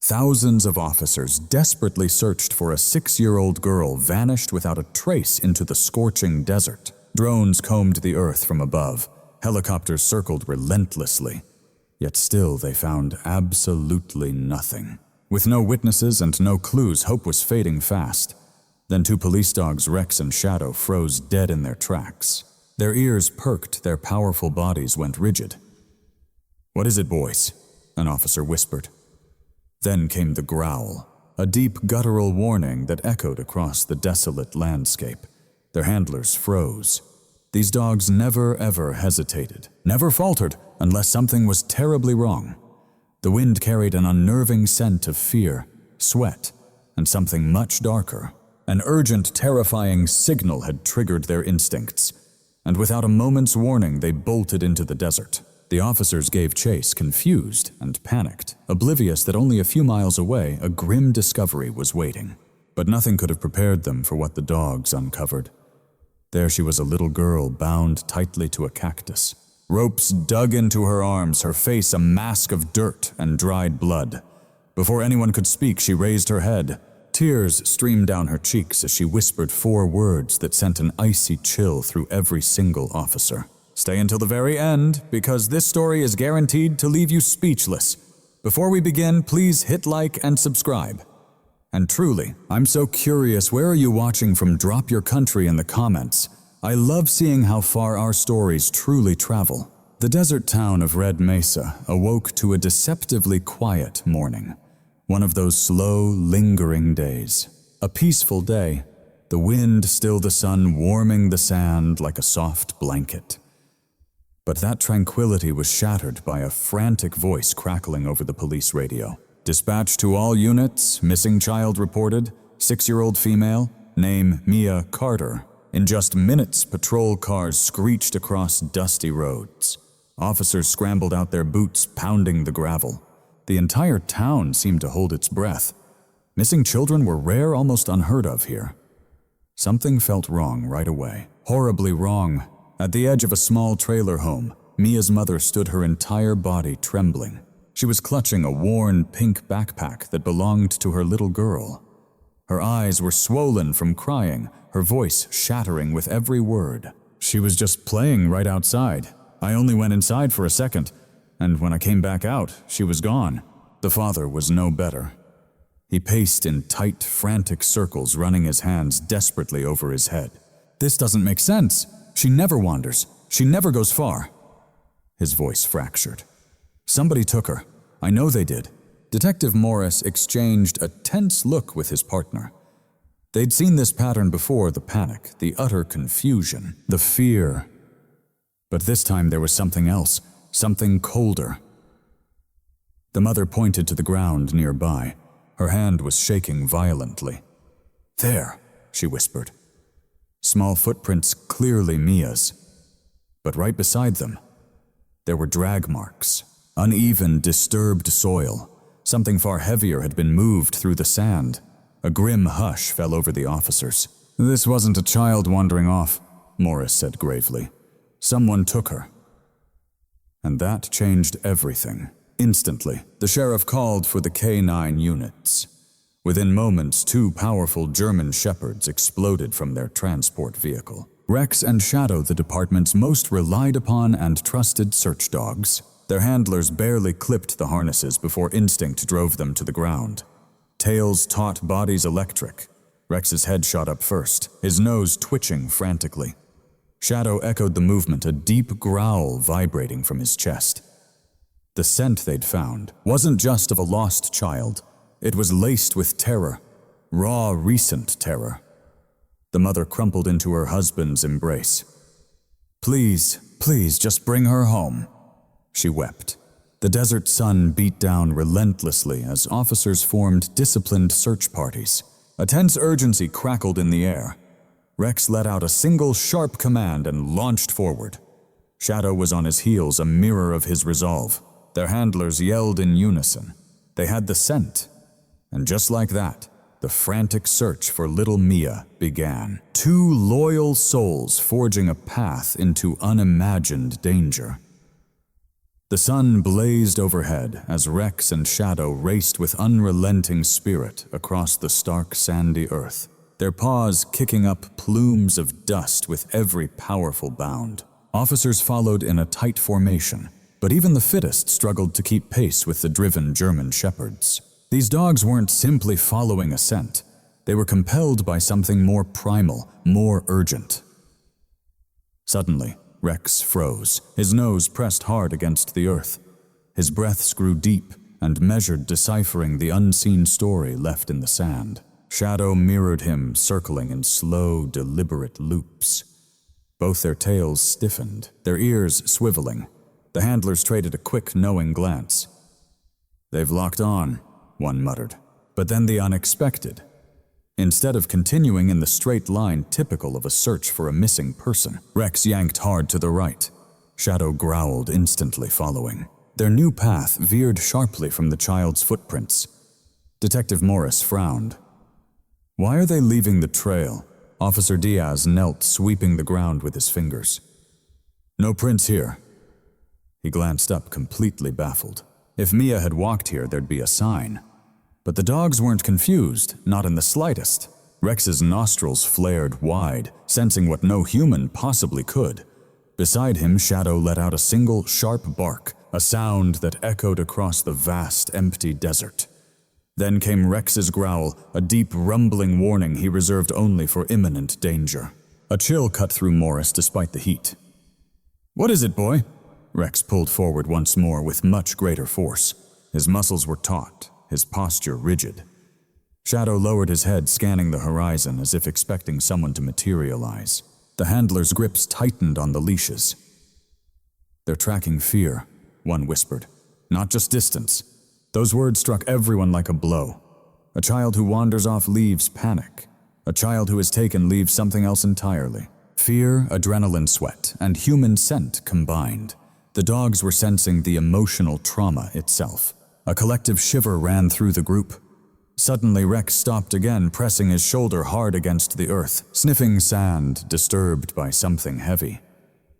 Thousands of officers desperately searched for a 6-year-old girl vanished without a trace into the scorching desert. Drones combed the earth from above. Helicopters circled relentlessly. Yet still they found absolutely nothing. With no witnesses and no clues, hope was fading fast. Then 2 police dogs, Rex and Shadow, froze dead in their tracks. Their ears perked, their powerful bodies went rigid. "What is it, boys?" an officer whispered. Then came the growl, a deep guttural warning that echoed across the desolate landscape. Their handlers froze. These dogs never ever hesitated, never faltered unless something was terribly wrong. The wind carried an unnerving scent of fear, sweat, and something much darker. An urgent, terrifying signal had triggered their instincts, and without a moment's warning they bolted into the desert. The officers gave chase, confused and panicked, oblivious that only a few miles away a grim discovery was waiting. But nothing could have prepared them for what the dogs uncovered. There she was, a little girl bound tightly to a cactus. Ropes dug into her arms, her face a mask of dirt and dried blood. Before anyone could speak, she raised her head. Tears streamed down her cheeks as she whispered 4 words that sent an icy chill through every single officer. Stay until the very end, because this story is guaranteed to leave you speechless. Before we begin, please hit like and subscribe. And truly, I'm so curious, where are you watching from? Drop your country in the comments. I love seeing how far our stories truly travel. The desert town of Red Mesa awoke to a deceptively quiet morning. One of those slow, lingering days. A peaceful day, the wind still, the sun warming the sand like a soft blanket. But that tranquility was shattered by a frantic voice crackling over the police radio. "Dispatch to all units, missing child reported, 6-year-old female, name Mia Carter." In just minutes, patrol cars screeched across dusty roads. Officers scrambled out their boots, pounding the gravel. The entire town seemed to hold its breath. Missing children were rare, almost unheard of here. Something felt wrong right away. Horribly wrong. At the edge of a small trailer home, Mia's mother stood, her entire body trembling. She was clutching a worn pink backpack that belonged to her little girl. Her eyes were swollen from crying, her voice shattering with every word. "She was just playing right outside. I only went inside for a second, and when I came back out, she was gone." The father was no better. He paced in tight, frantic circles, running his hands desperately over his head. "This doesn't make sense. She never wanders. She never goes far." His voice fractured. "Somebody took her. I know they did." Detective Morris exchanged a tense look with his partner. They'd seen this pattern before: the panic, the utter confusion, the fear. But this time there was something else, something colder. The mother pointed to the ground nearby. Her hand was shaking violently. "There," she whispered. Small footprints, clearly Mia's. But right beside them, there were drag marks, uneven, disturbed soil. Something far heavier had been moved through the sand. A grim hush fell over the officers. "This wasn't a child wandering off," Morris said gravely. "Someone took her." And that changed everything. Instantly, the sheriff called for the K9 units. Within moments, 2 powerful German shepherds exploded from their transport vehicle. Rex and Shadow, the department's most relied upon and trusted search dogs. Their handlers barely clipped the harnesses before instinct drove them to the ground. Tails taut, bodies electric. Rex's head shot up first, his nose twitching frantically. Shadow echoed the movement, a deep growl vibrating from his chest. The scent they'd found wasn't just of a lost child. It was laced with terror, raw, recent terror. The mother crumpled into her husband's embrace. "Please, please, just bring her home," she wept. The desert sun beat down relentlessly as officers formed disciplined search parties. A tense urgency crackled in the air. Rex let out a single sharp command and launched forward. Shadow was on his heels, a mirror of his resolve. Their handlers yelled in unison. They had the scent. And just like that, the frantic search for little Mia began. 2 loyal souls forging a path into unimagined danger. The sun blazed overhead as Rex and Shadow raced with unrelenting spirit across the stark sandy earth, their paws kicking up plumes of dust with every powerful bound. Officers followed in a tight formation, but even the fittest struggled to keep pace with the driven German shepherds. These dogs weren't simply following a scent. They were compelled by something more primal, more urgent. Suddenly, Rex froze, his nose pressed hard against the earth. His breaths grew deep and measured, deciphering the unseen story left in the sand. Shadow mirrored him, circling in slow, deliberate loops. Both their tails stiffened, their ears swiveling. The handlers traded a quick, knowing glance. "They've locked on," one muttered. But then the unexpected. Instead of continuing in the straight line typical of a search for a missing person, Rex yanked hard to the right. Shadow growled, instantly following. Their new path veered sharply from the child's footprints. Detective Morris frowned. "Why are they leaving the trail?" Officer Diaz knelt, sweeping the ground with his fingers. "No prints here." He glanced up, completely baffled. If Mia had walked here, there'd be a sign. But the dogs weren't confused, not in the slightest. Rex's nostrils flared wide, sensing what no human possibly could. Beside him, Shadow let out a single, sharp bark, a sound that echoed across the vast, empty desert. Then came Rex's growl, a deep, rumbling warning he reserved only for imminent danger. A chill cut through Morris despite the heat. "What is it, boy?" Rex pulled forward once more with much greater force. His muscles were taut, his posture rigid. Shadow lowered his head, scanning the horizon as if expecting someone to materialize. The handler's grips tightened on the leashes. "They're tracking fear," one whispered. "Not just distance." Those words struck everyone like a blow. A child who wanders off leaves panic. A child who is taken leaves something else entirely. Fear, adrenaline sweat, and human scent combined. The dogs were sensing the emotional trauma itself. A collective shiver ran through the group. Suddenly, Rex stopped again, pressing his shoulder hard against the earth, sniffing sand, disturbed by something heavy.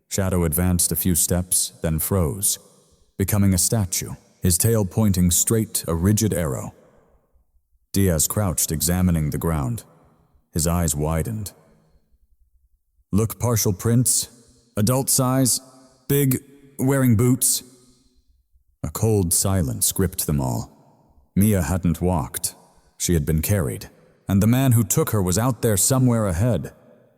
Shadow advanced a few steps, then froze, becoming a statue, his tail pointing straight, a rigid arrow. Diaz crouched, examining the ground. His eyes widened. "Look, partial prints, adult size, big, wearing boots." A cold silence gripped them all. Mia hadn't walked. She had been carried. And the man who took her was out there somewhere ahead.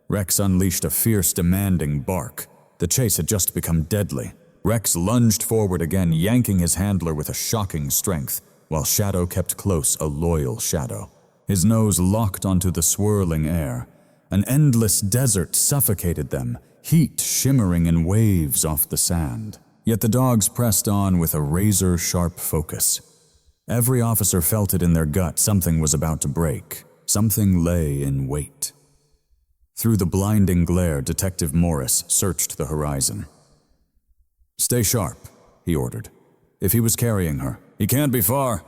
Rex unleashed a fierce, demanding bark. The chase had just become deadly. Rex lunged forward again, yanking his handler with a shocking strength, while Shadow kept close, a loyal Shadow. His nose locked onto the swirling air. An endless desert suffocated them, heat shimmering in waves off the sand. Yet the dogs pressed on with a razor-sharp focus. Every officer felt it in their gut, something was about to break. Something lay in wait. Through the blinding glare, Detective Morris searched the horizon. "Stay sharp," he ordered. "If he was carrying her, he can't be far."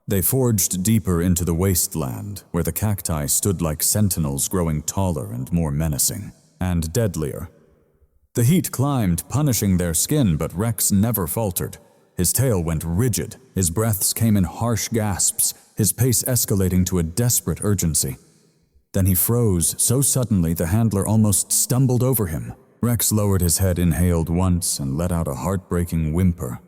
They forged deeper into the wasteland, where the cacti stood like sentinels, growing taller and more menacing, and deadlier. The heat climbed, punishing their skin, but Rex never faltered. His tail went rigid, his breaths came in harsh gasps, his pace escalating to a desperate urgency. Then he froze so suddenly the handler almost stumbled over him. Rex lowered his head, inhaled once, and let out a heartbreaking whimper.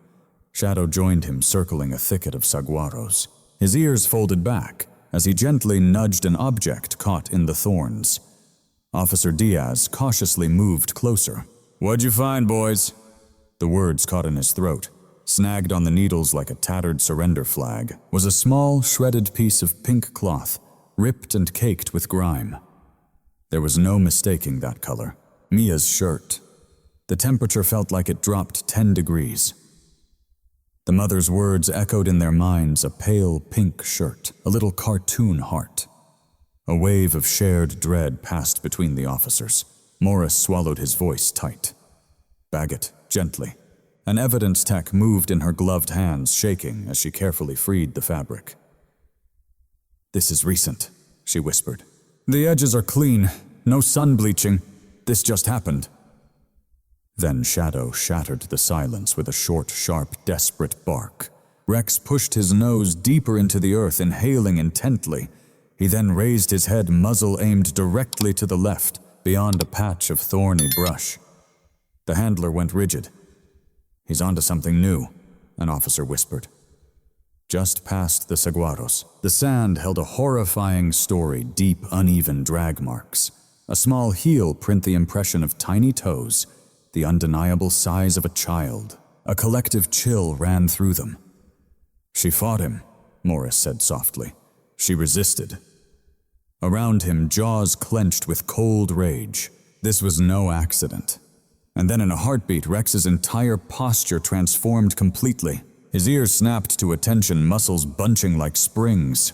Shadow joined him, circling a thicket of saguaros. His ears folded back as he gently nudged an object caught in the thorns. Officer Diaz cautiously moved closer. "What'd you find, boys?" The words caught in his throat. Snagged on the needles like a tattered surrender flag was a small, shredded piece of pink cloth, ripped and caked with grime. There was no mistaking that color. Mia's shirt. The temperature felt like it dropped 10 degrees. The mother's words echoed in their minds, a pale pink shirt, a little cartoon heart. A wave of shared dread passed between the officers. Morris swallowed his voice tight. "Bag it, gently." An evidence tech moved in her gloved hands, shaking as she carefully freed the fabric. "This is recent," she whispered. "The edges are clean, no sun bleaching. This just happened." Then Shadow shattered the silence with a short, sharp, desperate bark. Rex pushed his nose deeper into the earth, inhaling intently. He then raised his head, muzzle aimed directly to the left, beyond a patch of thorny brush. The handler went rigid. "He's onto something new," an officer whispered. Just past the saguaros, the sand held a horrifying story, deep, uneven drag marks. A small heel print the impression of tiny toes, the undeniable size of a child. A collective chill ran through them. "She fought him," Morris said softly. "She resisted." Around him, jaws clenched with cold rage. This was no accident. And then in a heartbeat, Rex's entire posture transformed completely. His ears snapped to attention, muscles bunching like springs.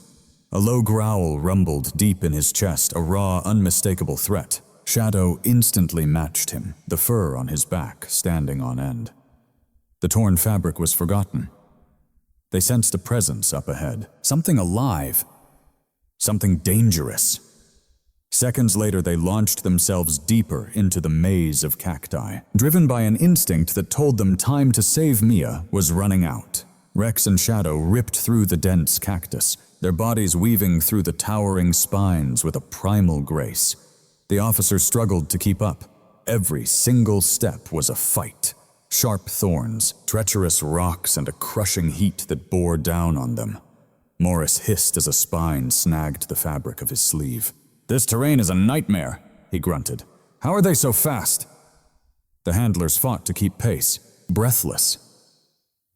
A low growl rumbled deep in his chest, a raw, unmistakable threat. Shadow instantly matched him, the fur on his back standing on end. The torn fabric was forgotten. They sensed a presence up ahead, something alive, something dangerous. Seconds later, they launched themselves deeper into the maze of cacti, driven by an instinct that told them time to save Mia was running out. Rex and Shadow ripped through the dense cactus, their bodies weaving through the towering spines with a primal grace. The officers struggled to keep up. Every single step was a fight. Sharp thorns, treacherous rocks, and a crushing heat that bore down on them. Morris hissed as a spine snagged the fabric of his sleeve. "This terrain is a nightmare," he grunted. "How are they so fast?" The handlers fought to keep pace, breathless.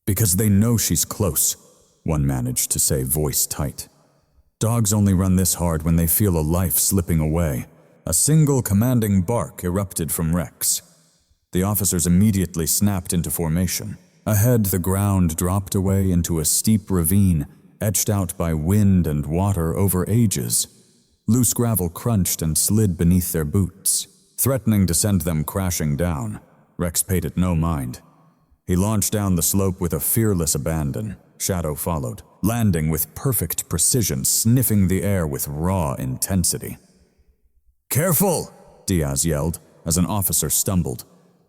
"Because they know she's close," one managed to say, voice tight. "Dogs only run this hard when they feel a life slipping away." A single commanding bark erupted from Rex. The officers immediately snapped into formation. Ahead, the ground dropped away into a steep ravine, etched out by wind and water over ages. Loose gravel crunched and slid beneath their boots, threatening to send them crashing down. Rex paid it no mind. He launched down the slope with a fearless abandon. Shadow followed, landing with perfect precision, sniffing the air with raw intensity. "Careful!" Diaz yelled as an officer stumbled.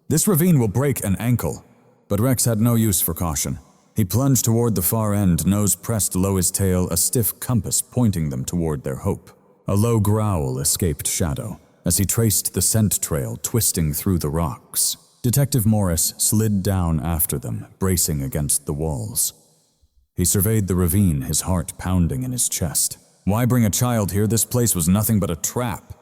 "This ravine will break an ankle." But Rex had no use for caution. He plunged toward the far end, nose pressed low his tail, a stiff compass pointing them toward their hope. A low growl escaped Shadow as he traced the scent trail twisting through the rocks. Detective Morris slid down after them, bracing against the walls. He surveyed the ravine, his heart pounding in his chest. Why bring a child here? This place was nothing but a trap.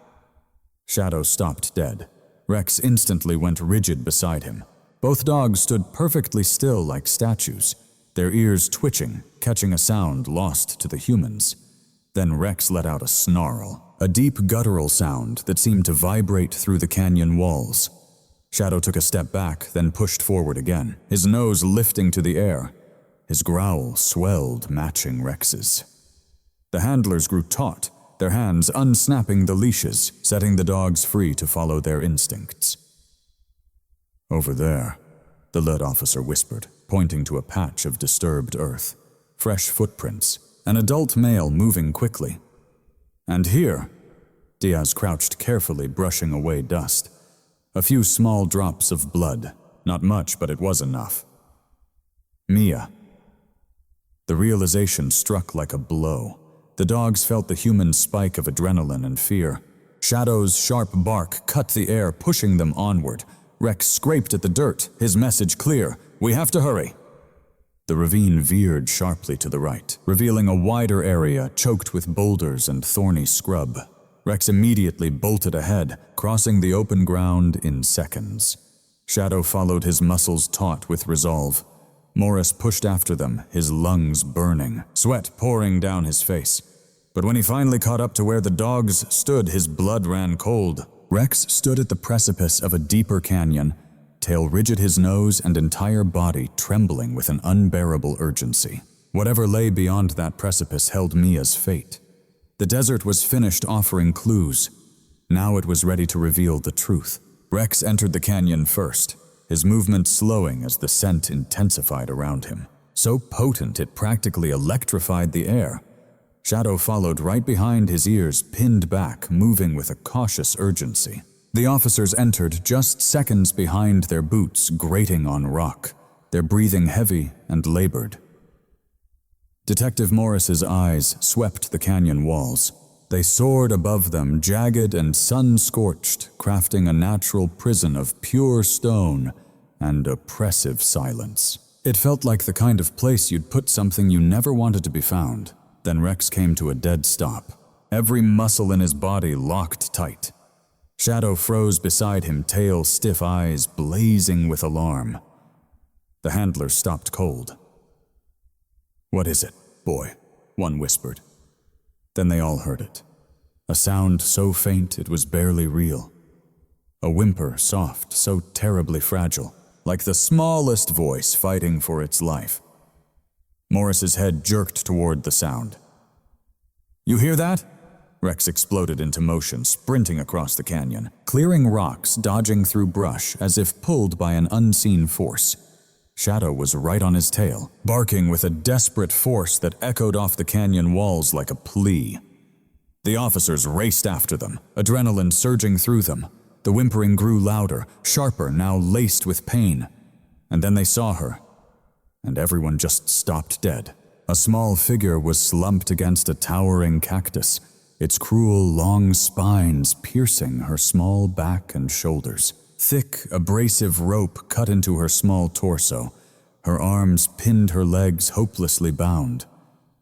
Shadow stopped dead. Rex instantly went rigid beside him. Both dogs stood perfectly still like statues, their ears twitching, catching a sound lost to the humans. Then Rex let out a snarl, a deep guttural sound that seemed to vibrate through the canyon walls. Shadow took a step back, then pushed forward again, his nose lifting to the air. His growl swelled, matching Rex's. The handlers grew taut, their hands unsnapping the leashes, setting the dogs free to follow their instincts. "Over there," the lead officer whispered, pointing to a patch of disturbed earth. Fresh footprints, an adult male moving quickly. "And here," Diaz crouched carefully, brushing away dust. A few small drops of blood, not much, but it was enough. Mia. The realization struck like a blow. The dogs felt the human spike of adrenaline and fear. Shadow's sharp bark cut the air, pushing them onward. Rex scraped at the dirt, his message clear: "We have to hurry." The ravine veered sharply to the right, revealing a wider area choked with boulders and thorny scrub. Rex immediately bolted ahead, crossing the open ground in seconds. Shadow followed, his muscles taut with resolve. Morris pushed after them, his lungs burning, sweat pouring down his face. But when he finally caught up to where the dogs stood, his blood ran cold. Rex stood at the precipice of a deeper canyon, tail rigid, his nose and entire body trembling with an unbearable urgency. Whatever lay beyond that precipice held Mia's fate. The desert was finished offering clues. Now it was ready to reveal the truth. Rex entered the canyon first, his movement slowing as the scent intensified around him. So potent it practically electrified the air. Shadow followed right behind, his ears pinned back, moving with a cautious urgency. The officers entered just seconds behind, their boots grating on rock, their breathing heavy and labored. Detective Morris's eyes swept the canyon walls. They soared above them, jagged and sun-scorched, crafting a natural prison of pure stone and oppressive silence. It felt like the kind of place you'd put something you never wanted to be found. Then Rex came to a dead stop, every muscle in his body locked tight. Shadow froze beside him, tail stiff, eyes blazing with alarm. The handler stopped cold. "What is it, boy?" one whispered. Then they all heard it. A sound so faint it was barely real. A whimper, soft, so terribly fragile, like the smallest voice fighting for its life. Morris's head jerked toward the sound. "You hear that?" Rex exploded into motion, sprinting across the canyon, clearing rocks, dodging through brush as if pulled by an unseen force. Shadow was right on his tail, barking with a desperate force that echoed off the canyon walls like a plea. The officers raced after them, adrenaline surging through them. The whimpering grew louder, sharper, now laced with pain. And then they saw her, and everyone just stopped dead. A small figure was slumped against a towering cactus, its cruel, long spines piercing her small back and shoulders. Thick, abrasive rope cut into her small torso. Her arms pinned her legs, hopelessly bound.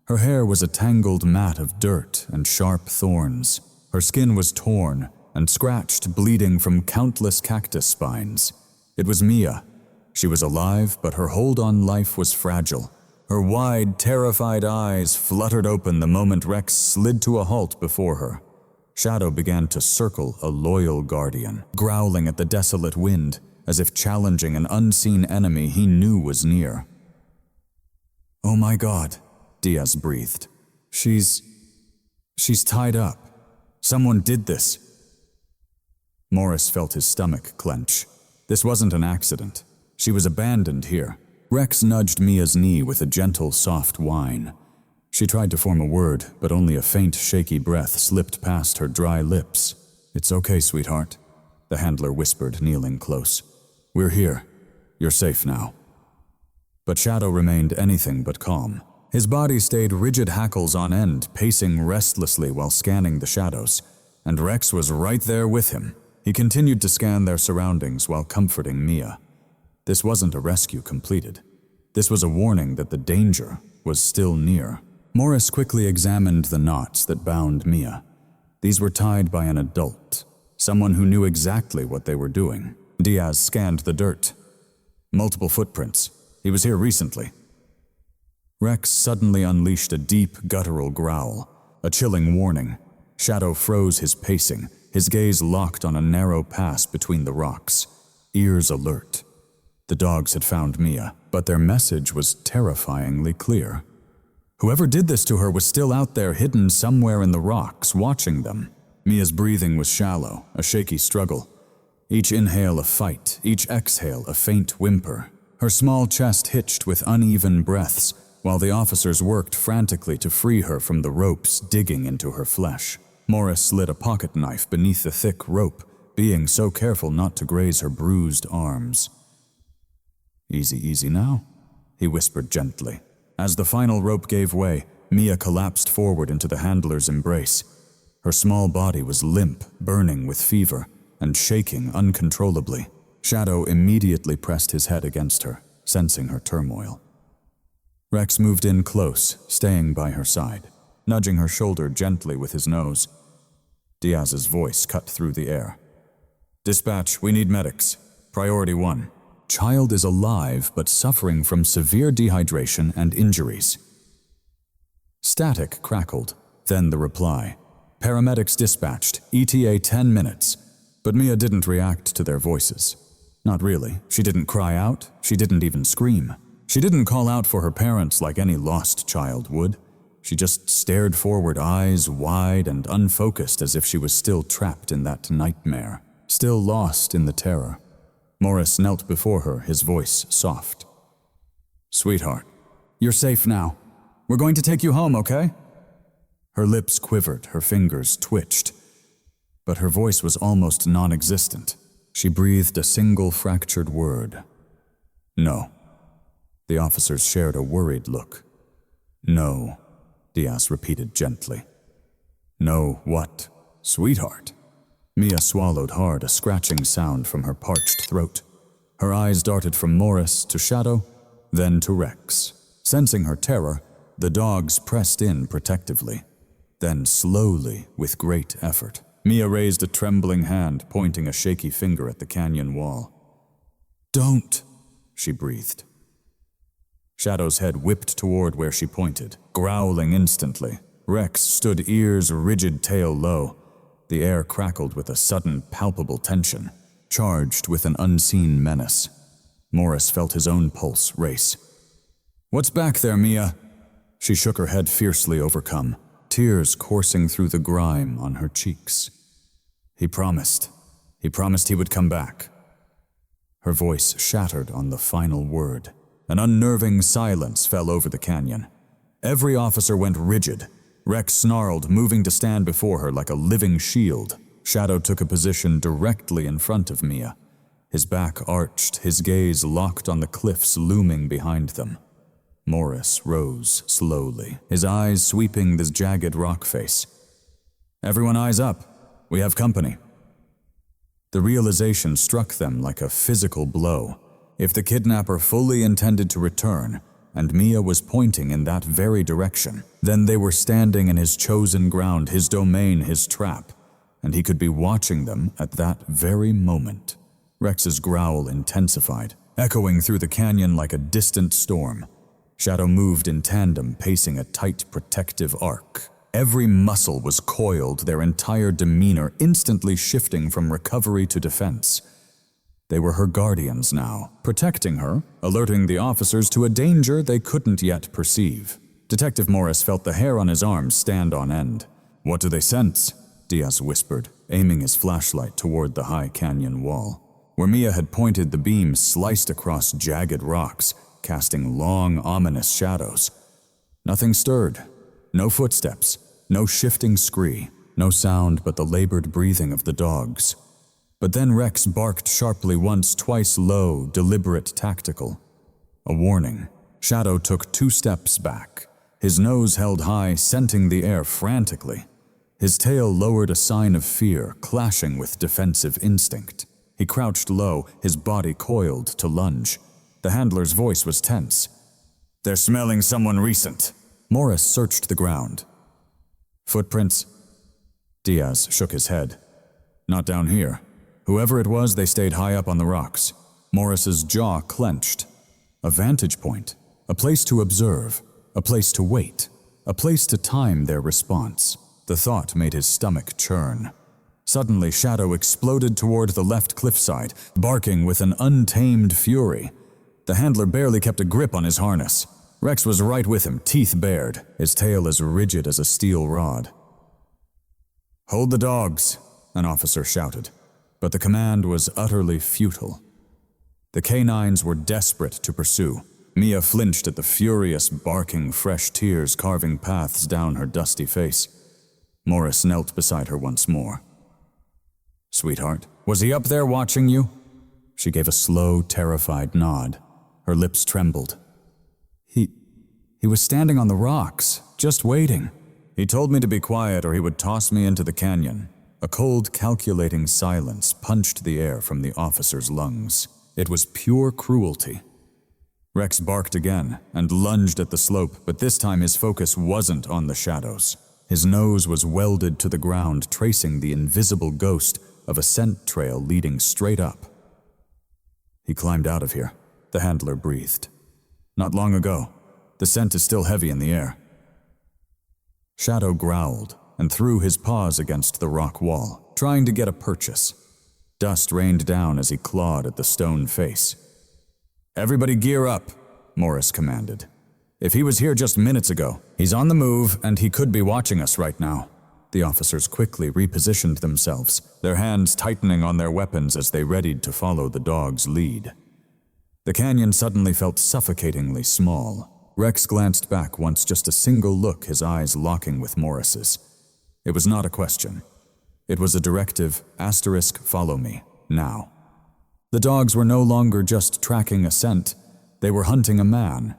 Her hair was a tangled mat of dirt and sharp thorns. Her skin was torn and scratched, bleeding from countless cactus spines. It was Mia. She was alive, but her hold on life was fragile. Her wide, terrified eyes fluttered open the moment Rex slid to a halt before her. Shadow began to circle a loyal guardian, growling at the desolate wind, as if challenging an unseen enemy he knew was near. "Oh my God," Diaz breathed. She's tied up. Someone did this." Morris felt his stomach clench. This wasn't an accident. She was abandoned here. Rex nudged Mia's knee with a gentle, soft whine. She tried to form a word, but only a faint, shaky breath slipped past her dry lips. "It's okay, sweetheart," the handler whispered, kneeling close. "We're here. You're safe now." But Shadow remained anything but calm. His body stayed rigid, hackles on end, pacing restlessly while scanning the shadows. And Rex was right there with him. He continued to scan their surroundings while comforting Mia. This wasn't a rescue completed. This was a warning that the danger was still near. Morris quickly examined the knots that bound Mia. These were tied by an adult, someone who knew exactly what they were doing. Diaz scanned the dirt. Multiple footprints. He was here recently. Rex suddenly unleashed a deep, guttural growl, a chilling warning. Shadow froze his pacing, his gaze locked on a narrow pass between the rocks, ears alert. The dogs had found Mia, but their message was terrifyingly clear. Whoever did this to her was still out there, hidden somewhere in the rocks, watching them. Mia's breathing was shallow, a shaky struggle. Each inhale a fight, each exhale a faint whimper. Her small chest hitched with uneven breaths, while the officers worked frantically to free her from the ropes digging into her flesh. Morris slid a pocket knife beneath the thick rope, being so careful not to graze her bruised arms. "Easy, easy now," he whispered gently. As the final rope gave way, Mia collapsed forward into the handler's embrace. Her small body was limp, burning with fever, and shaking uncontrollably. Shadow immediately pressed his head against her, sensing her turmoil. Rex moved in close, staying by her side, nudging her shoulder gently with his nose. Diaz's voice cut through the air. "Dispatch, we need medics. Priority 1. Child is alive but suffering from severe dehydration and injuries." Static crackled, then the reply. "Paramedics dispatched, ETA 10 minutes. But Mia didn't react to their voices. Not really. She didn't cry out. She didn't even scream. She didn't call out for her parents like any lost child would. She just stared forward, eyes wide and unfocused, as if she was still trapped in that nightmare, still lost in the terror. Morris knelt before her, his voice soft. "Sweetheart, you're safe now. We're going to take you home, okay?" Her lips quivered, her fingers twitched. but her voice was almost non-existent. She breathed a single fractured word. "No." The officers shared a worried look. "No," Diaz repeated gently. "No what, sweetheart?" Mia swallowed hard, a scratching sound from her parched throat. Her eyes darted from Morris to Shadow, then to Rex. Sensing her terror, the dogs pressed in protectively. Then slowly, with great effort, Mia raised a trembling hand, pointing a shaky finger at the canyon wall. "Don't," she breathed. Shadow's head whipped toward where she pointed, growling instantly. Rex stood, ears rigid, tail low. The air crackled with a sudden, palpable tension, charged with an unseen menace. Morris felt his own pulse race. "What's back there, Mia?" She shook her head fiercely, overcome, tears coursing through the grime on her cheeks. He promised he would come back." Her voice shattered on the final word. An unnerving silence fell over the canyon. Every officer went rigid. Rex snarled, moving to stand before her like a living shield. Shadow took a position directly in front of Mia. His back arched, his gaze locked on the cliffs looming behind them. Morris rose slowly, his eyes sweeping this jagged rock face. "Everyone eyes up. We have company." The realization struck them like a physical blow. If the kidnapper fully intended to return, and Mia was pointing in that very direction, then they were standing in his chosen ground, his domain, his trap, and he could be watching them at that very moment. Rex's growl intensified, echoing through the canyon like a distant storm. Shadow moved in tandem, pacing a tight, protective arc. Every muscle was coiled, their entire demeanor instantly shifting from recovery to defense. They were her guardians now, protecting her, alerting the officers to a danger they couldn't yet perceive. Detective Morris felt the hair on his arms stand on end. "What do they sense?" Diaz whispered, aiming his flashlight toward the high canyon wall. Where Mia had pointed, the beam sliced across jagged rocks, casting long, ominous shadows. Nothing stirred. No footsteps, no shifting scree, no sound but the labored breathing of the dogs. But then Rex barked sharply once, twice low, deliberate, tactical. A warning. Shadow took 2 steps back, his nose held high, scenting the air frantically. His tail lowered, a sign of fear, clashing with defensive instinct. He crouched low, his body coiled to lunge. The handler's voice was tense. "They're smelling someone recent." Morris searched the ground. "Footprints?" Diaz shook his head. "Not down here. Whoever it was, they stayed high up on the rocks." Morris's jaw clenched. A vantage point, a place to observe, a place to wait, a place to time their response. The thought made his stomach churn. Suddenly, Shadow exploded toward the left cliffside, barking with an untamed fury. The handler barely kept a grip on his harness. Rex was right with him, teeth bared, his tail as rigid as a steel rod. "Hold the dogs," an officer shouted. But the command was utterly futile. The canines were desperate to pursue. Mia flinched at the furious barking, fresh tears carving paths down her dusty face. Morris knelt beside her once more. "Sweetheart, was he up there watching you?" She gave a slow, terrified nod. Her lips trembled. He was standing on the rocks, just waiting. He told me to be quiet or he would toss me into the canyon." A cold, calculating silence punched the air from the officer's lungs. It was pure cruelty. Rex barked again and lunged at the slope, but this time his focus wasn't on the shadows. His nose was welded to the ground, tracing the invisible ghost of a scent trail leading straight up. "He climbed out of here," the handler breathed. "Not long ago. The scent is still heavy in the air." Shadow growled and threw his paws against the rock wall, trying to get a purchase. Dust rained down as he clawed at the stone face. "Everybody gear up," Morris commanded. "If he was here just minutes ago, he's on the move and he could be watching us right now." The officers quickly repositioned themselves, their hands tightening on their weapons as they readied to follow the dog's lead. The canyon suddenly felt suffocatingly small. Rex glanced back once, just a single look, his eyes locking with Morris's. It was not a question. It was a directive, *follow me, now. The dogs were no longer just tracking a scent, they were hunting a man,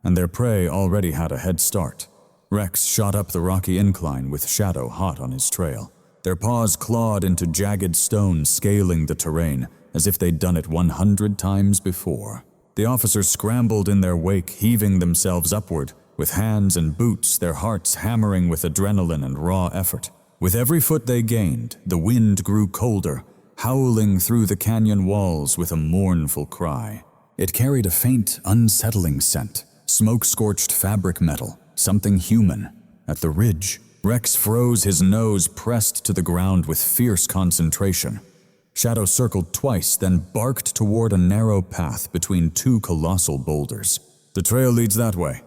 and their prey already had a head start. Rex shot up the rocky incline with Shadow hot on his trail. Their paws clawed into jagged stone, scaling the terrain, as if they'd done it 100 times before. The officers scrambled in their wake, heaving themselves upward, with hands and boots, their hearts hammering with adrenaline and raw effort. With every foot they gained, the wind grew colder, howling through the canyon walls with a mournful cry. It carried a faint, unsettling scent, smoke-scorched fabric metal, something human. At the ridge, Rex froze, his nose pressed to the ground with fierce concentration. Shadow circled twice, then barked toward a narrow path between two colossal boulders. "The trail leads that way,"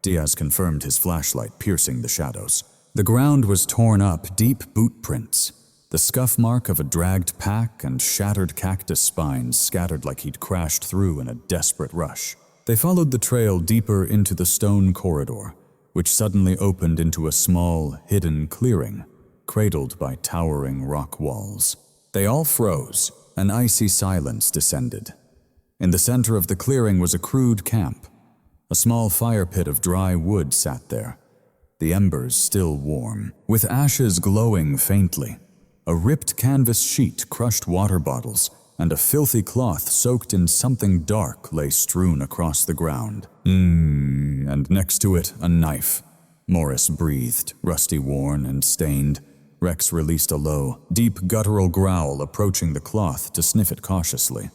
Diaz confirmed, his flashlight piercing the shadows. The ground was torn up, deep boot prints, the scuff mark of a dragged pack and shattered cactus spines scattered like he'd crashed through in a desperate rush. They followed the trail deeper into the stone corridor, which suddenly opened into a small, hidden clearing, cradled by towering rock walls. They all froze. An icy silence descended. In the center of the clearing was a crude camp. A small fire pit of dry wood sat there, the embers still warm, with ashes glowing faintly. A ripped canvas sheet, crushed water bottles, and a filthy cloth soaked in something dark lay strewn across the ground. And next to it, a knife. Morris breathed, rusty-worn and stained. Rex released a low, deep guttural growl, approaching the cloth to sniff it cautiously.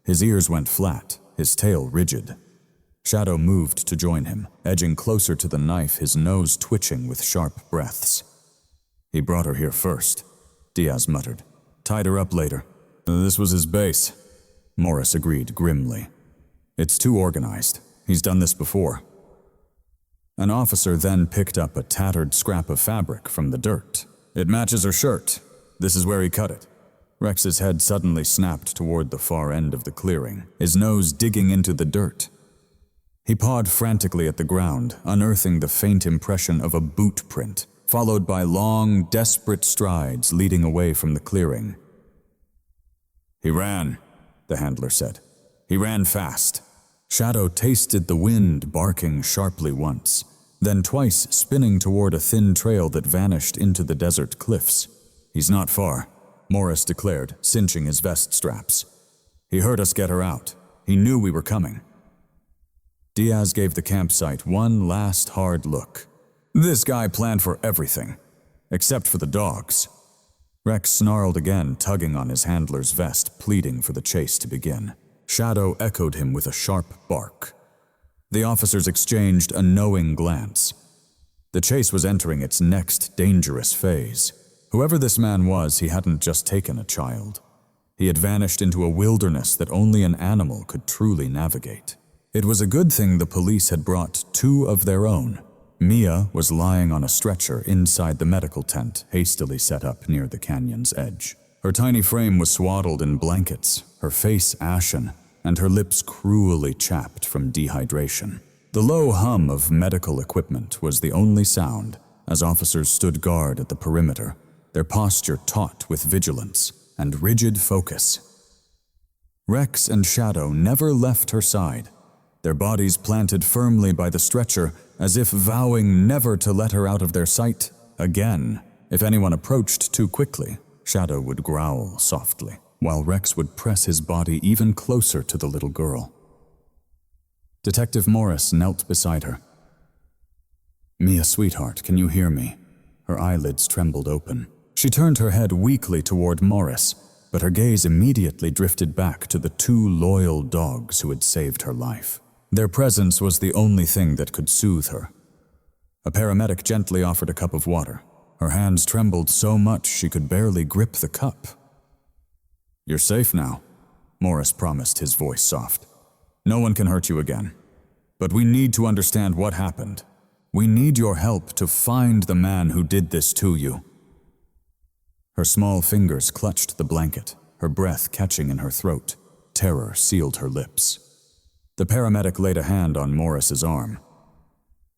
His ears went flat, his tail rigid. Shadow moved to join him, edging closer to the knife, his nose twitching with sharp breaths. "He brought her here first," Diaz muttered. "Tied her up later." "This was his base," Morris agreed grimly. "It's too organized. He's done this before." An officer then picked up a tattered scrap of fabric from the dirt. "It matches her shirt. This is where he cut it." Rex's head suddenly snapped toward the far end of the clearing, his nose digging into the dirt. He pawed frantically at the ground, unearthing the faint impression of a boot print, followed by long, desperate strides leading away from the clearing. "He ran," the handler said. "He ran fast." Shadow tasted the wind, barking sharply once, then twice spinning toward a thin trail that vanished into the desert cliffs. "He's not far," Morris declared, cinching his vest straps. "He heard us get her out. He knew we were coming." Diaz gave the campsite one last hard look. This guy planned for everything, except for the dogs. Rex snarled again, tugging on his handler's vest, pleading for the chase to begin. Shadow echoed him with a sharp bark. The officers exchanged a knowing glance. The chase was entering its next dangerous phase. Whoever this man was, he hadn't just taken a child. He had vanished into a wilderness that only an animal could truly navigate. It was a good thing the police had brought two of their own. Mia was lying on a stretcher inside the medical tent hastily set up near the canyon's edge. Her tiny frame was swaddled in blankets, her face ashen, and her lips cruelly chapped from dehydration. The low hum of medical equipment was the only sound as officers stood guard at the perimeter, their posture taut with vigilance and rigid focus. Rex and Shadow never left her side, their bodies planted firmly by the stretcher as if vowing never to let her out of their sight again. If anyone approached too quickly, Shadow would growl softly, while Rex would press his body even closer to the little girl. Detective Morris knelt beside her. "Mia, sweetheart, can you hear me?" Her eyelids trembled open. She turned her head weakly toward Morris, but her gaze immediately drifted back to the two loyal dogs who had saved her life. Their presence was the only thing that could soothe her. A paramedic gently offered a cup of water. Her hands trembled so much she could barely grip the cup. "You're safe now," Morris promised, his voice soft. "No one can hurt you again. But we need to understand what happened. We need your help to find the man who did this to you." Her small fingers clutched the blanket, her breath catching in her throat. Terror sealed her lips. The paramedic laid a hand on Morris's arm.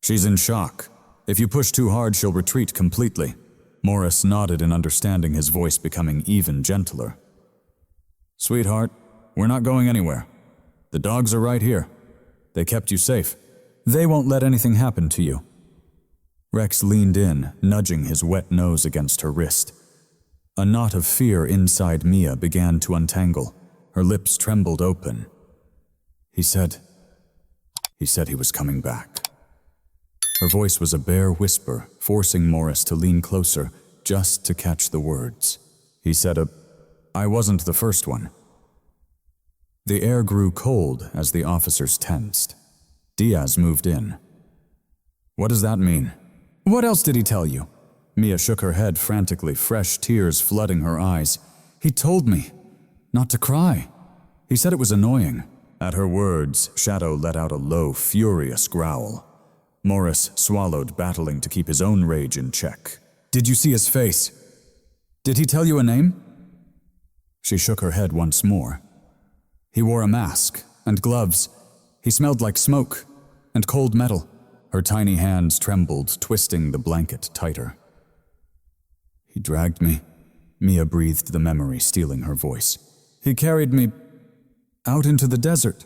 "She's in shock. If you push too hard, she'll retreat completely. Morris nodded in understanding, his voice becoming even gentler. Sweetheart, we're not going anywhere. The dogs are right here. They kept you safe. They won't let anything happen to you. Rex leaned in, nudging his wet nose against her wrist. A knot of fear inside Mia began to untangle. Her lips trembled open. He said he was coming back. Her voice was a bare whisper, forcing Morris to lean closer just to catch the words. He said, I wasn't the first one. The air grew cold as the officers tensed. Diaz moved in. What does that mean? What else did he tell you? Mia shook her head frantically, fresh tears flooding her eyes. He told me not to cry. He said it was annoying. At her words, Shadow let out a low, furious growl. Morris swallowed, battling to keep his own rage in check. Did you see his face? Did he tell you a name? She shook her head once more. He wore a mask and gloves. He smelled like smoke and cold metal. Her tiny hands trembled, twisting the blanket tighter. He dragged me. Mia breathed, the memory stealing her voice. He carried me out into the desert.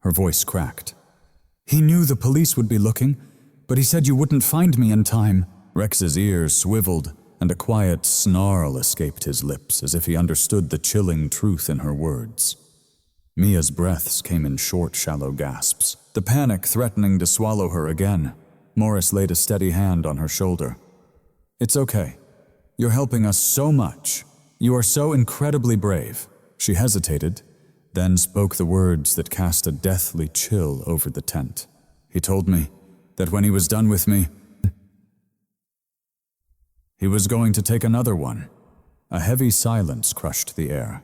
Her voice cracked. He knew the police would be looking, but he said you wouldn't find me in time. Rex's ears swiveled, and a quiet snarl escaped his lips, as if he understood the chilling truth in her words. Mia's breaths came in short, shallow gasps, the panic threatening to swallow her again. Morris laid a steady hand on her shoulder. It's okay. You're helping us so much. You are so incredibly brave. She hesitated, then spoke the words that cast a deathly chill over the tent. He told me that when he was done with me, he was going to take another one. A heavy silence crushed the air.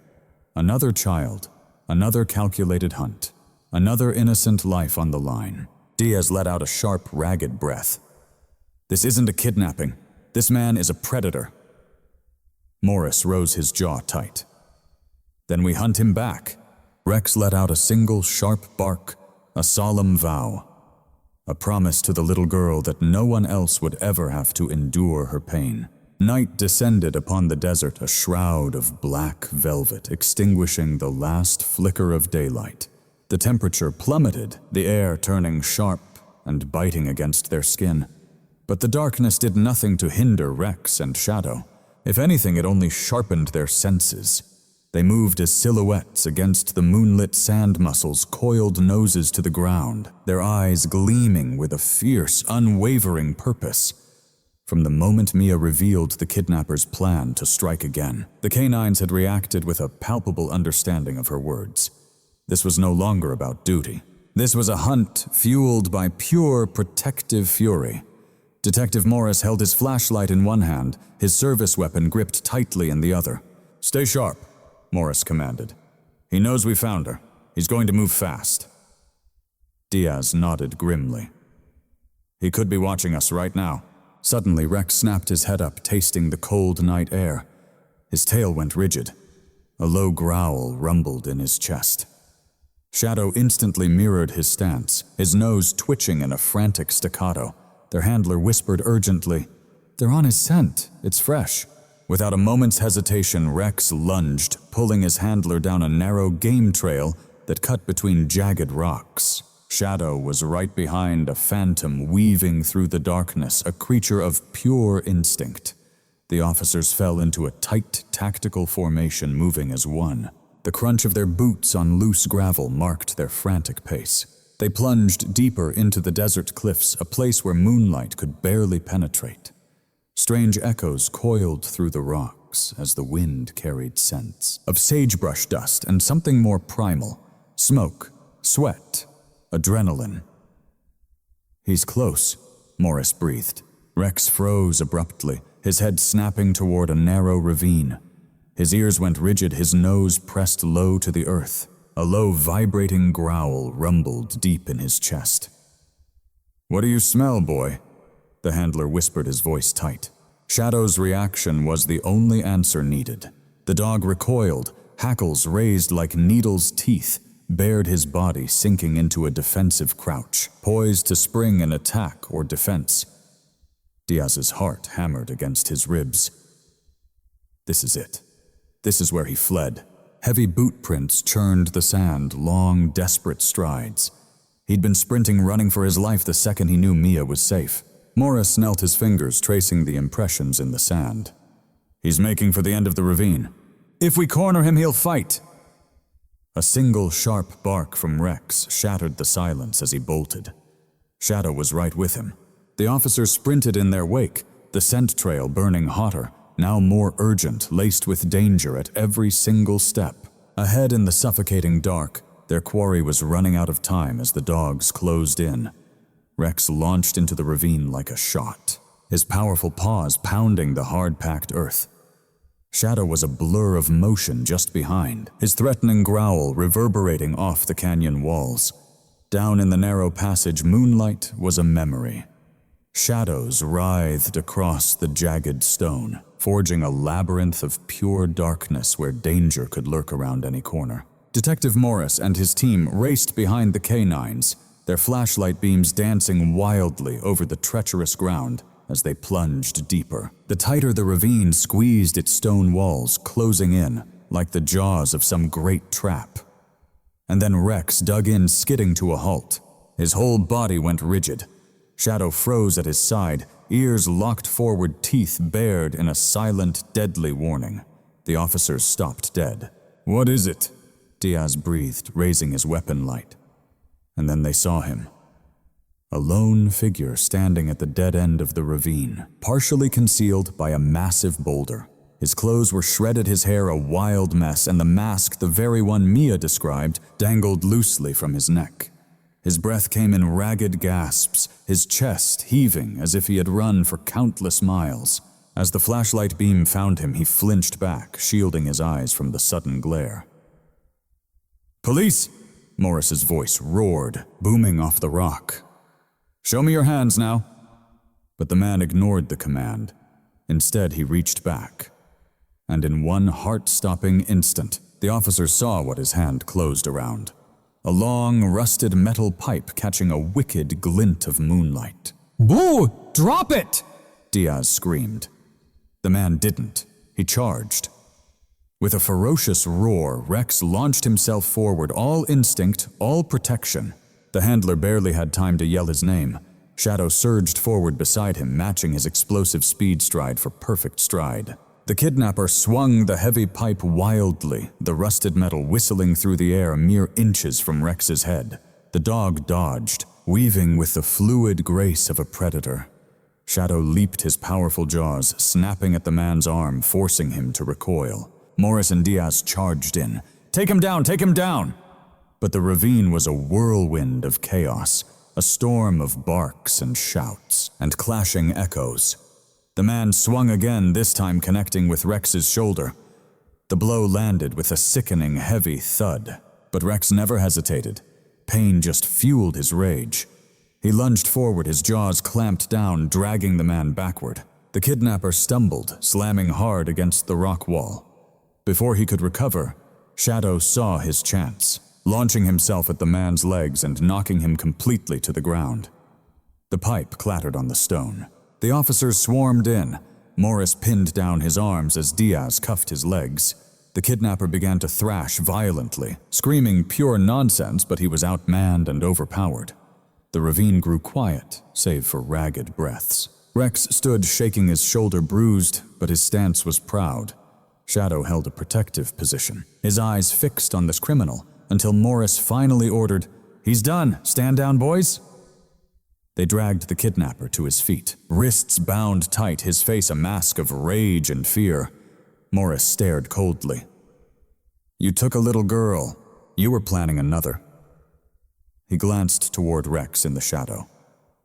Another child, another calculated hunt, another innocent life on the line. Diaz let out a sharp, ragged breath. This isn't a kidnapping. This man is a predator. Morris rose, his jaw tight. Then we hunt him back. Rex let out a single sharp bark, a solemn vow, a promise to the little girl that no one else would ever have to endure her pain. Night descended upon the desert, a shroud of black velvet, extinguishing the last flicker of daylight. The temperature plummeted, the air turning sharp and biting against their skin. But the darkness did nothing to hinder Rex and Shadow. If anything, it only sharpened their senses. They moved as silhouettes against the moonlit sand mussels, coiled noses to the ground, their eyes gleaming with a fierce, unwavering purpose. From the moment Mia revealed the kidnapper's plan to strike again, the canines had reacted with a palpable understanding of her words. This was no longer about duty. This was a hunt fueled by pure protective fury. Detective Morris held his flashlight in one hand, his service weapon gripped tightly in the other. Stay sharp, Morris commanded. He knows we found her. He's going to move fast. Diaz nodded grimly. He could be watching us right now. Suddenly, Rex snapped his head up, tasting the cold night air. His tail went rigid. A low growl rumbled in his chest. Shadow instantly mirrored his stance, his nose twitching in a frantic staccato. Their handler whispered urgently, "They're on his scent. It's fresh." Without a moment's hesitation, Rex lunged, pulling his handler down a narrow game trail that cut between jagged rocks. Shadow was right behind, a phantom weaving through the darkness, a creature of pure instinct. The officers fell into a tight, tactical formation, moving as one. The crunch of their boots on loose gravel marked their frantic pace. They plunged deeper into the desert cliffs, a place where moonlight could barely penetrate. Strange echoes coiled through the rocks as the wind carried scents of sagebrush dust and something more primal: smoke, sweat, adrenaline. He's close, Morris breathed. Rex froze abruptly, his head snapping toward a narrow ravine. His ears went rigid, his nose pressed low to the earth. A low, vibrating growl rumbled deep in his chest. "What do you smell, boy?" The handler whispered, his voice tight. Shadow's reaction was the only answer needed. The dog recoiled, hackles raised like needles' teeth, bared his body, sinking into a defensive crouch, poised to spring in attack or defense. Diaz's heart hammered against his ribs. This is it. This is where he fled. Heavy boot prints churned the sand, long, desperate strides. He'd been sprinting, running for his life the second he knew Mia was safe. Morris knelt his fingers, tracing the impressions in the sand. He's making for the end of the ravine. If we corner him, he'll fight. A single sharp bark from Rex shattered the silence as he bolted. Shadow was right with him. The officers sprinted in their wake, the scent trail burning hotter, now more urgent, laced with danger at every single step. Ahead in the suffocating dark, their quarry was running out of time as the dogs closed in. Rex launched into the ravine like a shot, his powerful paws pounding the hard-packed earth. Shadow was a blur of motion just behind, his threatening growl reverberating off the canyon walls. Down in the narrow passage, moonlight was a memory. Shadows writhed across the jagged stone, forging a labyrinth of pure darkness where danger could lurk around any corner. Detective Morris and his team raced behind the canines, their flashlight beams dancing wildly over the treacherous ground as they plunged deeper. The tighter the ravine squeezed its stone walls, closing in like the jaws of some great trap. And then Rex dug in, skidding to a halt. His whole body went rigid. Shadow froze at his side, ears locked forward, teeth bared in a silent, deadly warning. The officers stopped dead. "What is it?" Diaz breathed, raising his weapon light. And then they saw him. A lone figure standing at the dead end of the ravine, partially concealed by a massive boulder. His clothes were shredded, his hair a wild mess, and the mask, the very one Mia described, dangled loosely from his neck. His breath came in ragged gasps, his chest heaving as if he had run for countless miles. As the flashlight beam found him, he flinched back, shielding his eyes from the sudden glare. "Police!" Morris's voice roared, booming off the rock. "Show me your hands now." But the man ignored the command. Instead, he reached back. And in one heart-stopping instant, the officer saw what his hand closed around. A long, rusted metal pipe catching a wicked glint of moonlight. "Boo! Drop it!" Diaz screamed. The man didn't. He charged. With a ferocious roar, Rex launched himself forward, all instinct, all protection. The handler barely had time to yell his name. Shadow surged forward beside him, matching his explosive speed stride for perfect stride. The kidnapper swung the heavy pipe wildly, the rusted metal whistling through the air mere inches from Rex's head. The dog dodged, weaving with the fluid grace of a predator. Shadow leaped his powerful jaws, snapping at the man's arm, forcing him to recoil. Morris and Diaz charged in. "Take him down! Take him down!" But the ravine was a whirlwind of chaos, a storm of barks and shouts and clashing echoes. The man swung again, this time connecting with Rex's shoulder. The blow landed with a sickening, heavy thud, but Rex never hesitated. Pain just fueled his rage. He lunged forward, his jaws clamped down, dragging the man backward. The kidnapper stumbled, slamming hard against the rock wall. Before he could recover, Shadow saw his chance, launching himself at the man's legs and knocking him completely to the ground. The pipe clattered on the stone. The officers swarmed in. Morris pinned down his arms as Diaz cuffed his legs. The kidnapper began to thrash violently, screaming pure nonsense, but he was outmanned and overpowered. The ravine grew quiet, save for ragged breaths. Rex stood shaking, his shoulder bruised, but his stance was proud. Shadow held a protective position, his eyes fixed on this criminal, until Morris finally ordered, "He's done. Stand down, boys." They dragged the kidnapper to his feet, wrists bound tight, his face a mask of rage and fear. Morris stared coldly. "You took a little girl. You were planning another." He glanced toward Rex in the shadow.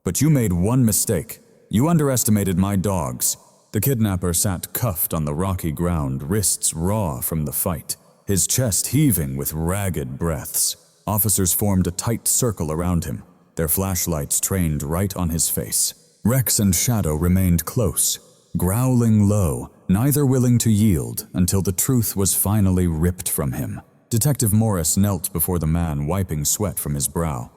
"But you made one mistake. You underestimated my dogs." The kidnapper sat cuffed on the rocky ground, wrists raw from the fight, his chest heaving with ragged breaths. Officers formed a tight circle around him, their flashlights trained right on his face. Rex and Shadow remained close, growling low, neither willing to yield until the truth was finally ripped from him. Detective Morris knelt before the man, wiping sweat from his brow.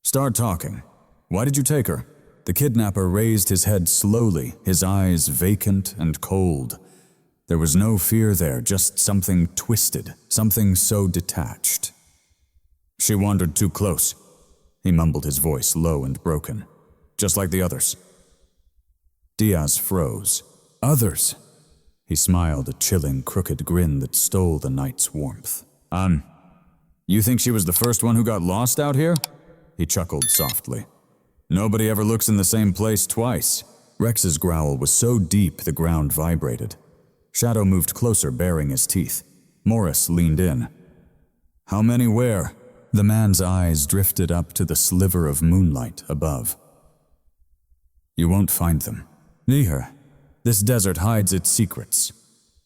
"Start talking. Why did you take her?" The kidnapper raised his head slowly, his eyes vacant and cold. There was no fear there, just something twisted, something so detached. "She wandered too close," he mumbled, his voice low and broken. "Just like the others." Diaz froze. "Others?" He smiled, a chilling, crooked grin that stole the night's warmth. You think she was the first one who got lost out here?" He chuckled softly. "Nobody ever looks in the same place twice." Rex's growl was so deep the ground vibrated. Shadow moved closer, baring his teeth. Morris leaned in. "How many where?" The man's eyes drifted up to the sliver of moonlight above. "You won't find them. Neither. This desert hides its secrets."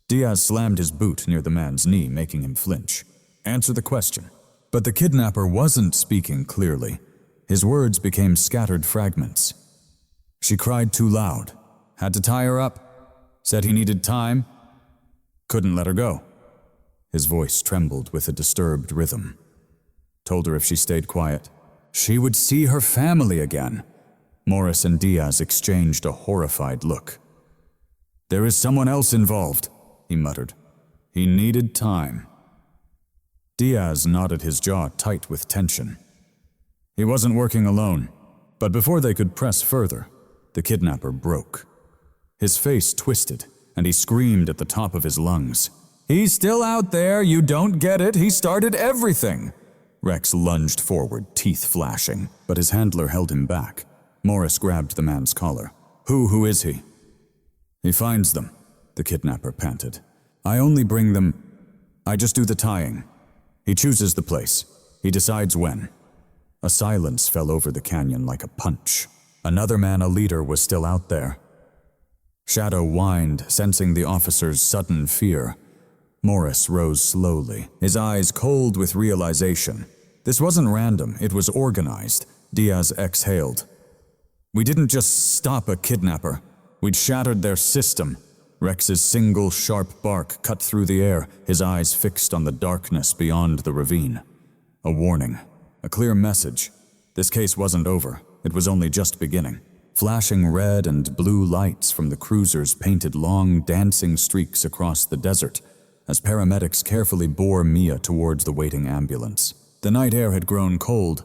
Diaz slammed his boot near the man's knee, making him flinch. "Answer the question." But the kidnapper wasn't speaking clearly. His words became scattered fragments. "She cried too loud. Had to tie her up. Said he needed time. Couldn't let her go." His voice trembled with a disturbed rhythm. "Told her if she stayed quiet, she would see her family again." Morris and Diaz exchanged a horrified look. "There is someone else involved," he muttered. "He needed time." Diaz nodded, his jaw tight with tension. He wasn't working alone, but before they could press further, the kidnapper broke. His face twisted, and he screamed at the top of his lungs. "He's still out there, you don't get it, he started everything!" Rex lunged forward, teeth flashing, but his handler held him back. Morris grabbed the man's collar. Who is he?" "He finds them," the kidnapper panted. "I only bring them. I just do the tying. He chooses the place. He decides when." A silence fell over the canyon like a punch. Another man, a leader, was still out there. Shadow whined, sensing the officer's sudden fear. Morris rose slowly, his eyes cold with realization. This wasn't random, it was organized. Diaz exhaled. "We didn't just stop a kidnapper. We'd shattered their system." Rex's single sharp bark cut through the air, his eyes fixed on the darkness beyond the ravine. A warning, a clear message. This case wasn't over, it was only just beginning. Flashing red and blue lights from the cruisers painted long, dancing streaks across the desert as paramedics carefully bore Mia towards the waiting ambulance. The night air had grown cold,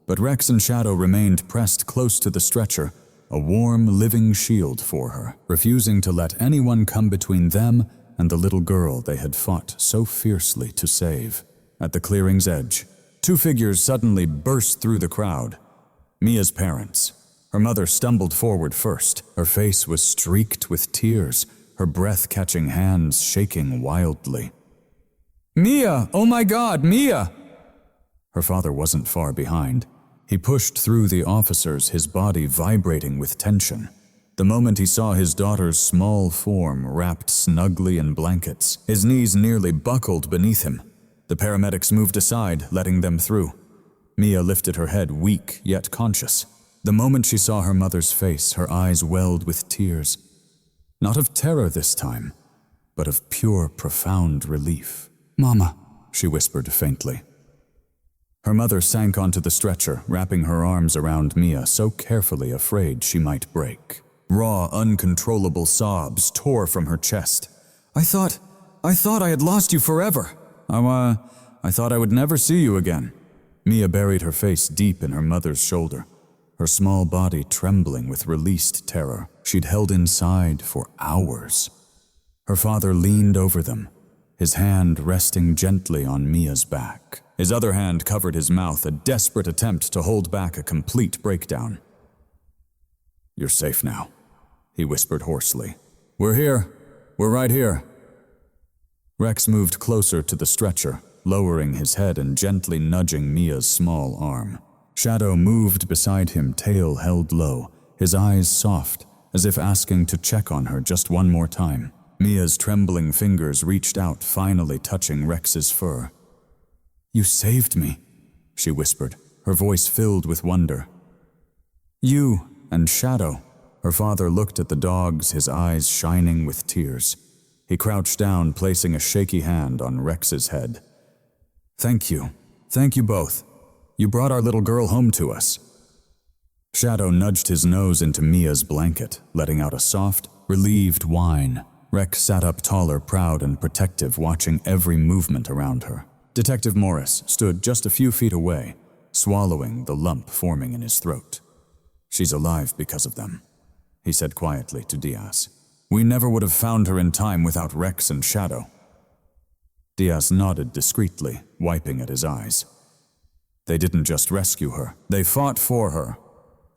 but Rex and Shadow remained pressed close to the stretcher, a warm, living shield for her, refusing to let anyone come between them and the little girl they had fought so fiercely to save. At the clearing's edge, two figures suddenly burst through the crowd. Mia's parents. Her mother stumbled forward first. Her face was streaked with tears, her breath-catching hands shaking wildly. "Mia! Oh my God, Mia!" Her father wasn't far behind. He pushed through the officers, his body vibrating with tension. The moment he saw his daughter's small form wrapped snugly in blankets, his knees nearly buckled beneath him. The paramedics moved aside, letting them through. Mia lifted her head, weak yet conscious. The moment she saw her mother's face, her eyes welled with tears. Not of terror this time, but of pure, profound relief. "Mama," she whispered faintly. Her mother sank onto the stretcher, wrapping her arms around Mia, so carefully afraid she might break. Raw, uncontrollable sobs tore from her chest. I thought I had lost you forever. I thought I would never see you again." Mia buried her face deep in her mother's shoulder, her small body trembling with released terror she'd held inside for hours. Her father leaned over them, his hand resting gently on Mia's back. His other hand covered his mouth, a desperate attempt to hold back a complete breakdown. "You're safe now," he whispered hoarsely. "We're here. We're right here." Rex moved closer to the stretcher, lowering his head and gently nudging Mia's small arm. Shadow moved beside him, tail held low, his eyes soft, as if asking to check on her just one more time. Mia's trembling fingers reached out, finally touching Rex's fur. "You saved me," she whispered, her voice filled with wonder. "You and Shadow." Her father looked at the dogs, his eyes shining with tears. He crouched down, placing a shaky hand on Rex's head. Thank you both. You brought our little girl home to us." Shadow nudged his nose into Mia's blanket, letting out a soft, relieved whine. Rex sat up taller, proud and protective, watching every movement around her. Detective Morris stood just a few feet away, swallowing the lump forming in his throat. "She's alive because of them," he said quietly to Diaz. "We never would have found her in time without Rex and Shadow." Diaz nodded discreetly, wiping at his eyes. "They didn't just rescue her, they fought for her."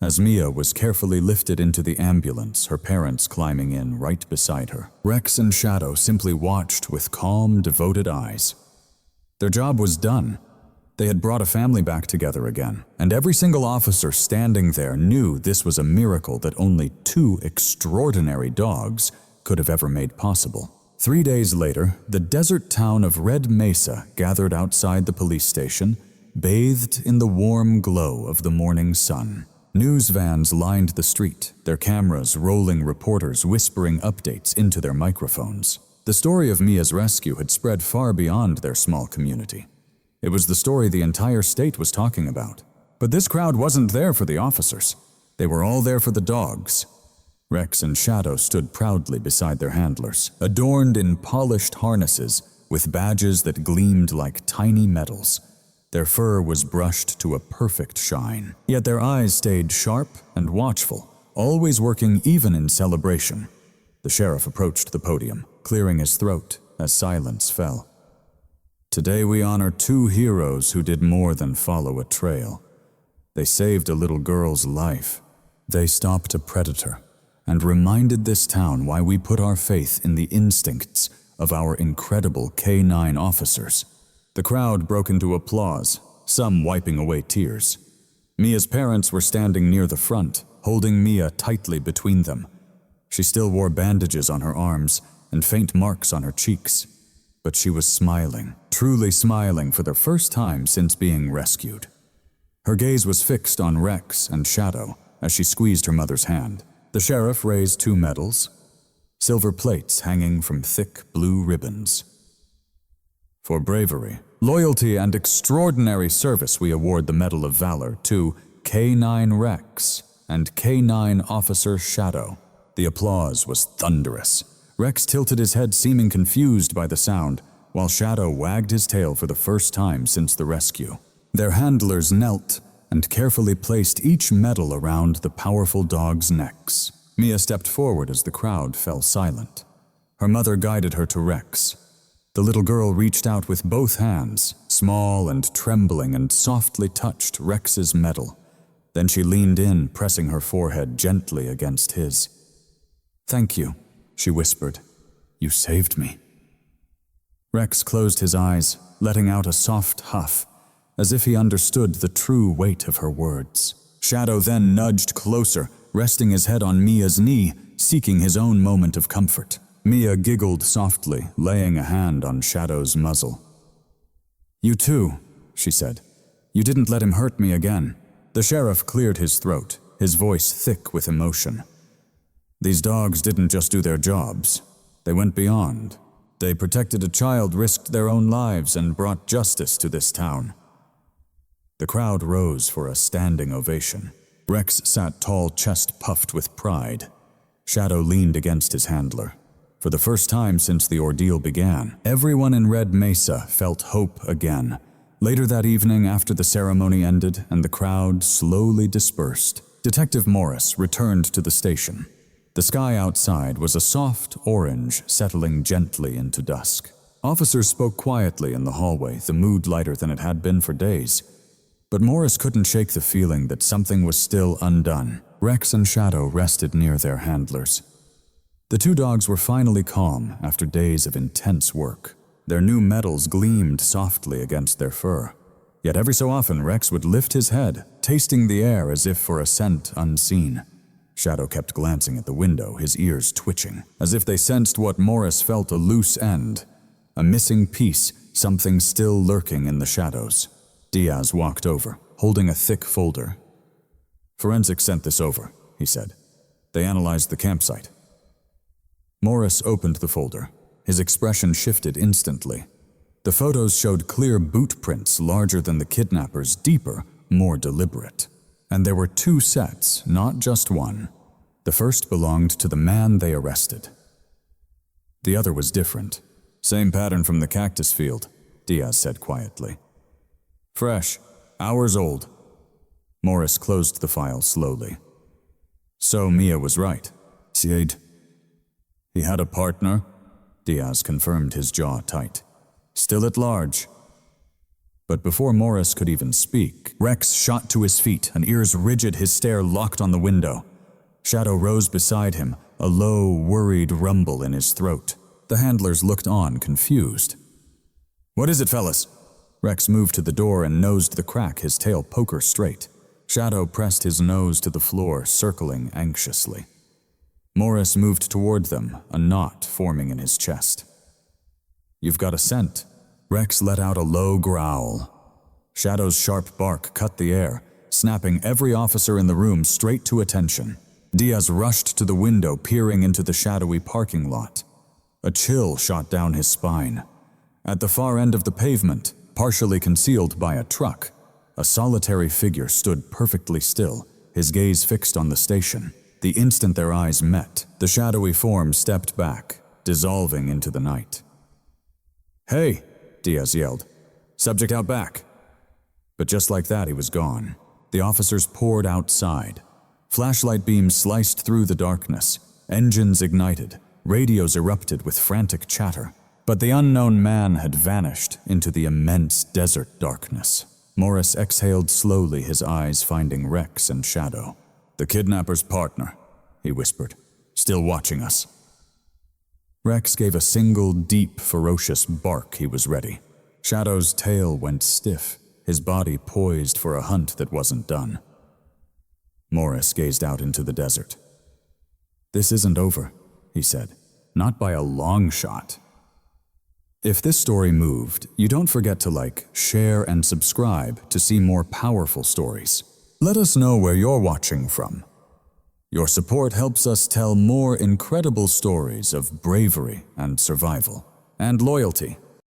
As Mia was carefully lifted into the ambulance, her parents climbing in right beside her, Rex and Shadow simply watched with calm, devoted eyes. Their job was done. They had brought a family back together again, and every single officer standing there knew this was a miracle that only two extraordinary dogs could have ever made possible. 3 days later, the desert town of Red Mesa gathered outside the police station, bathed in the warm glow of the morning sun. News vans lined the street, their cameras rolling reporters whispering updates into their microphones. The story of Mia's rescue had spread far beyond their small community. It was the story the entire state was talking about. But this crowd wasn't there for the officers. They were all there for the dogs. Rex and Shadow stood proudly beside their handlers, adorned in polished harnesses with badges that gleamed like tiny medals. Their fur was brushed to a perfect shine, yet their eyes stayed sharp and watchful, always working even in celebration. The sheriff approached the podium, clearing his throat as silence fell. "Today we honor two heroes who did more than follow a trail. They saved a little girl's life. They stopped a predator and reminded this town why we put our faith in the instincts of our incredible K-9 officers." The crowd broke into applause, some wiping away tears. Mia's parents were standing near the front, holding Mia tightly between them. She still wore bandages on her arms and faint marks on her cheeks, but she was smiling, truly smiling for the first time since being rescued. Her gaze was fixed on Rex and Shadow as she squeezed her mother's hand. The sheriff raised 2 medals, silver plates hanging from thick blue ribbons. "For bravery, loyalty, and extraordinary service, we award the Medal of Valor to K-9 Rex and K-9 Officer Shadow." The applause was thunderous. Rex tilted his head, seeming confused by the sound, while Shadow wagged his tail for the first time since the rescue. Their handlers knelt and carefully placed each medal around the powerful dogs' necks. Mia stepped forward as the crowd fell silent. Her mother guided her to Rex. The little girl reached out with both hands, small and trembling, and softly touched Rex's medal. Then she leaned in, pressing her forehead gently against his. "Thank you," she whispered. "You saved me." Rex closed his eyes, letting out a soft huff, as if he understood the true weight of her words. Shadow then nudged closer, resting his head on Mia's knee, seeking his own moment of comfort. Mia giggled softly, laying a hand on Shadow's muzzle. "You too," she said. "You didn't let him hurt me again." The sheriff cleared his throat, his voice thick with emotion. "These dogs didn't just do their jobs. They went beyond. They protected a child, risked their own lives, and brought justice to this town." The crowd rose for a standing ovation. Rex sat tall, chest puffed with pride. Shadow leaned against his handler. For the first time since the ordeal began, everyone in Red Mesa felt hope again. Later that evening, after the ceremony ended and the crowd slowly dispersed, Detective Morris returned to the station. The sky outside was a soft orange, settling gently into dusk. Officers spoke quietly in the hallway, the mood lighter than it had been for days. But Morris couldn't shake the feeling that something was still undone. Rex and Shadow rested near their handlers. The 2 dogs were finally calm after days of intense work. Their new medals gleamed softly against their fur. Yet every so often Rex would lift his head, tasting the air as if for a scent unseen. Shadow kept glancing at the window, his ears twitching, as if they sensed what Morris felt: a loose end, a missing piece, something still lurking in the shadows. Diaz walked over, holding a thick folder. "Forensics sent this over," he said. "They analyzed the campsite." Morris opened the folder. His expression shifted instantly. The photos showed clear boot prints larger than the kidnappers, deeper, more deliberate. And there were two sets, not just one. The first belonged to the man they arrested. The other was different. Same pattern from the cactus field, Diaz said quietly. Fresh, hours old. Morris closed the file slowly. So Mia was right. Sied. He had a partner? Diaz confirmed, his jaw tight. Still at large. But before Morris could even speak, Rex shot to his feet, and ears rigid, his stare locked on the window. Shadow rose beside him, a low, worried rumble in his throat. The handlers looked on, confused. What is it, fellas? Rex moved to the door and nosed the crack, his tail poker straight. Shadow pressed his nose to the floor, circling anxiously. Morris moved toward them, a knot forming in his chest. You've got a scent. Rex let out a low growl. Shadow's sharp bark cut the air, snapping every officer in the room straight to attention. Diaz rushed to the window, peering into the shadowy parking lot. A chill shot down his spine. At the far end of the pavement, partially concealed by a truck, a solitary figure stood perfectly still, his gaze fixed on the station. The instant their eyes met, the shadowy form stepped back, dissolving into the night. Hey, Diaz yelled. Subject out back. But just like that, he was gone. The officers poured outside. Flashlight beams sliced through the darkness. Engines ignited. Radios erupted with frantic chatter. But the unknown man had vanished into the immense desert darkness. Morris exhaled slowly, his eyes finding Rex and Shadow. The kidnapper's partner, he whispered, still watching us. Rex gave a single, deep, ferocious bark. He was ready. Shadow's tail went stiff, his body poised for a hunt that wasn't done. Morris gazed out into the desert. This isn't over, he said. Not by a long shot. If this story moved, you don't forget to like, share, and subscribe to see more powerful stories. Let us know where you're watching from. Your support helps us tell more incredible stories of bravery and survival, and loyalty.